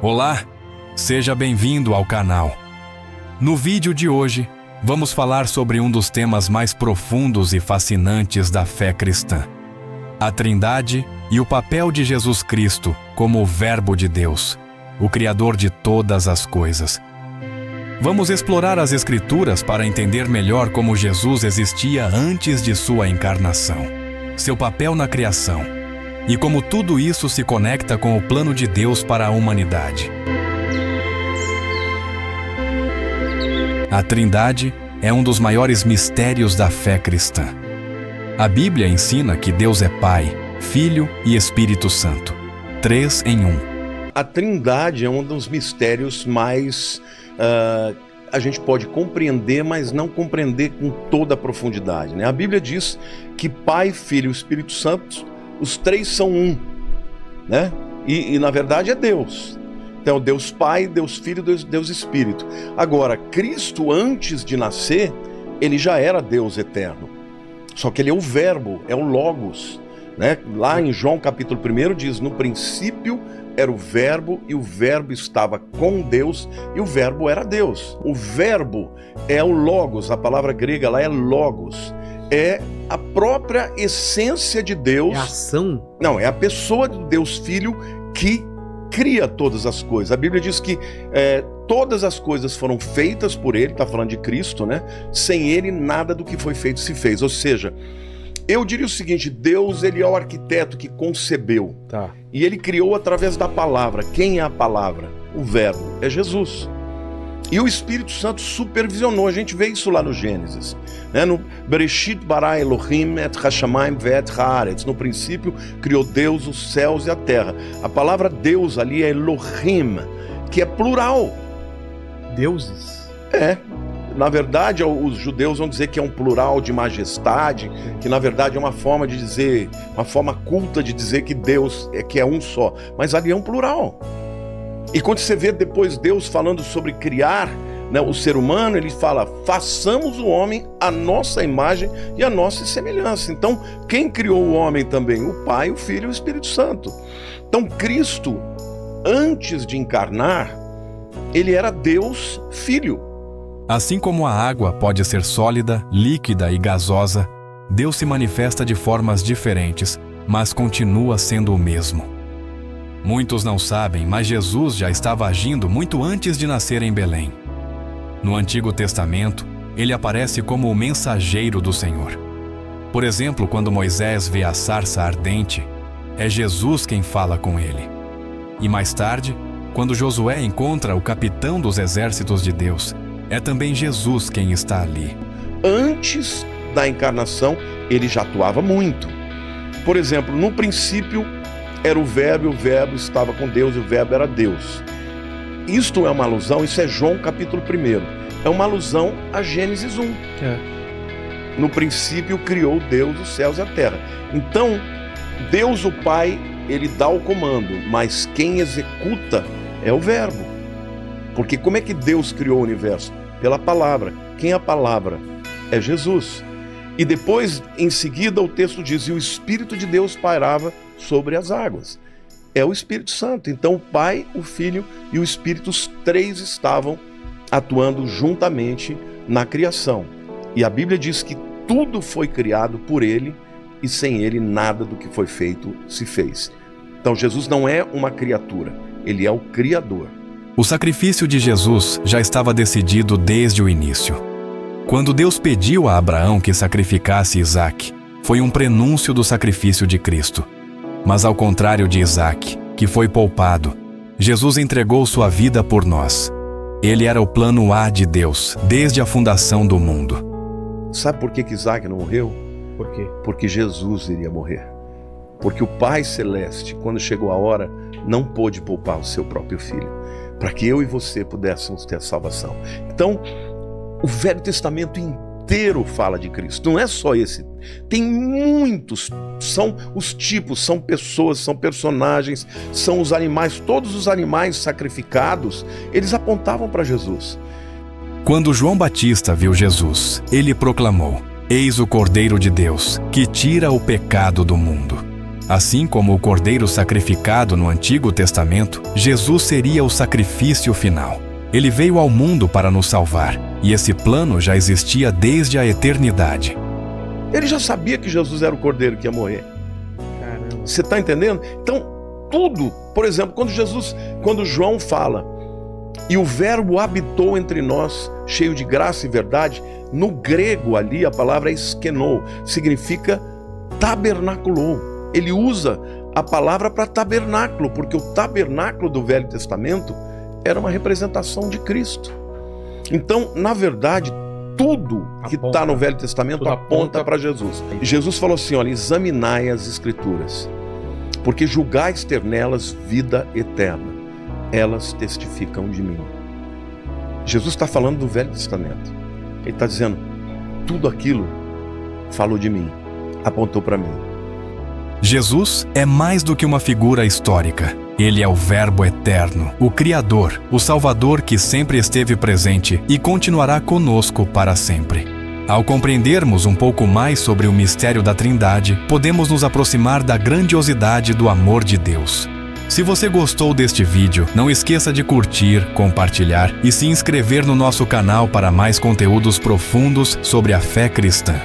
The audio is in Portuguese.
Olá, seja bem-vindo ao canal. No vídeo de hoje, vamos falar sobre um dos temas mais profundos e fascinantes da fé cristã: a Trindade e o papel de Jesus Cristo como o Verbo de Deus, o Criador de todas as coisas. Vamos explorar as Escrituras para entender melhor como Jesus existia antes de sua encarnação, seu papel na criação, e como tudo isso se conecta com o plano de Deus para a humanidade. A Trindade é um dos maiores mistérios da fé cristã. A Bíblia ensina que Deus é Pai, Filho e Espírito Santo, 3 em 1. A Trindade é um dos mistérios mais a gente pode compreender, mas não compreender com toda a profundidade, né? A Bíblia diz que Pai, Filho e Espírito Santo, os três são um, né? E na verdade é Deus. Então, Deus Pai, Deus Filho, Deus Espírito. Agora, Cristo, antes de nascer, ele já era Deus eterno. Só que ele é o Verbo, é o Logos, né? Lá em João capítulo 1 diz: no princípio era o Verbo, e o Verbo estava com Deus, e o Verbo era Deus. O Verbo é o Logos, a palavra grega lá é Logos. É a própria essência de Deus. É a ação? Não, é a pessoa de Deus Filho que cria todas as coisas. A Bíblia diz que todas as coisas foram feitas por ele, está falando de Cristo, né? Sem ele nada do que foi feito se fez. Ou seja, eu diria o seguinte: Deus, ele é o arquiteto que concebeu. Tá. E ele criou através da palavra. Quem é a palavra? O Verbo, é Jesus. E o Espírito Santo supervisionou. A gente vê isso lá no Gênesis, né? No Bereshit bara Elohim et hashamayim ve'et haaretz. No princípio criou Deus os céus e a terra. A palavra Deus ali é Elohim, que é plural. Deuses? É. Na verdade, os judeus vão dizer que é um plural de majestade, que na verdade é uma forma de dizer, uma forma culta de dizer que Deus que é um só. Mas ali é um plural. E quando você vê depois Deus falando sobre criar, né, o ser humano, ele fala: façamos o homem à nossa imagem e à nossa semelhança. Então, quem criou o homem também? O Pai, o Filho e o Espírito Santo. Então, Cristo, antes de encarnar, ele era Deus Filho. Assim como a água pode ser sólida, líquida e gasosa, Deus se manifesta de formas diferentes, mas continua sendo o mesmo. Muitos não sabem, mas Jesus já estava agindo muito antes de nascer em Belém. No Antigo Testamento, ele aparece como o mensageiro do Senhor. Por exemplo, quando Moisés vê a sarça ardente, é Jesus quem fala com ele. E mais tarde, quando Josué encontra o capitão dos exércitos de Deus, é também Jesus quem está ali. Antes da encarnação, ele já atuava muito. Por exemplo, no princípio era o Verbo, e o Verbo estava com Deus, e o Verbo era Deus. Isto é uma alusão, isso é João capítulo 1. É uma alusão a Gênesis 1. No princípio criou Deus os céus e a terra. Então, Deus o Pai, ele dá o comando, mas quem executa é o Verbo. Porque como é que Deus criou o universo? Pela palavra. Quem é a palavra? É Jesus. E depois, em seguida, o texto diz: e o Espírito de Deus pairava sobre as águas. É o Espírito Santo. Então o Pai, o Filho e o Espírito, os três estavam atuando juntamente na criação. E a Bíblia diz que tudo foi criado por ele, e sem ele nada do que foi feito se fez. Então Jesus não é uma criatura, ele é o Criador. O sacrifício de Jesus já estava decidido desde o início. Quando Deus pediu a Abraão que sacrificasse Isaque, foi um prenúncio do sacrifício de Cristo. Mas ao contrário de Isaque, que foi poupado, Jesus entregou sua vida por nós. Ele era o plano A de Deus, desde a fundação do mundo. Sabe por que Isaque não morreu? Por quê? Porque Jesus iria morrer. Porque o Pai Celeste, quando chegou a hora, não pôde poupar o seu próprio filho, para que eu e você pudéssemos ter a salvação. Então, o Velho Testamento inteiro fala de Cristo, não é só esse. Tem muitos, são os tipos, são pessoas, são personagens, são os animais. Todos os animais sacrificados, eles apontavam para Jesus. Quando João Batista viu Jesus, ele proclamou: Eis o Cordeiro de Deus, que tira o pecado do mundo. Assim como o cordeiro sacrificado no Antigo Testamento, Jesus seria o sacrifício final. Ele veio ao mundo para nos salvar, e esse plano já existia desde a eternidade. Ele já sabia que Jesus era o cordeiro que ia morrer. Caramba. Você está entendendo? Então, tudo, por exemplo, quando João fala, e o verbo habitou entre nós, cheio de graça e verdade, no grego ali a palavra é skenou, significa tabernaculou. Ele usa a palavra para tabernáculo, porque o tabernáculo do Velho Testamento era uma representação de Cristo. Então, na verdade, tudo que está no Velho Testamento aponta para Jesus. E Jesus falou assim, olha, examinai as Escrituras, porque julgais ter nelas vida eterna. Elas testificam de mim. Jesus está falando do Velho Testamento. Ele está dizendo, tudo aquilo falou de mim, apontou para mim. Jesus é mais do que uma figura histórica. Ele é o Verbo eterno, o Criador, o Salvador que sempre esteve presente e continuará conosco para sempre. Ao compreendermos um pouco mais sobre o mistério da Trindade, podemos nos aproximar da grandiosidade do amor de Deus. Se você gostou deste vídeo, não esqueça de curtir, compartilhar e se inscrever no nosso canal para mais conteúdos profundos sobre a fé cristã.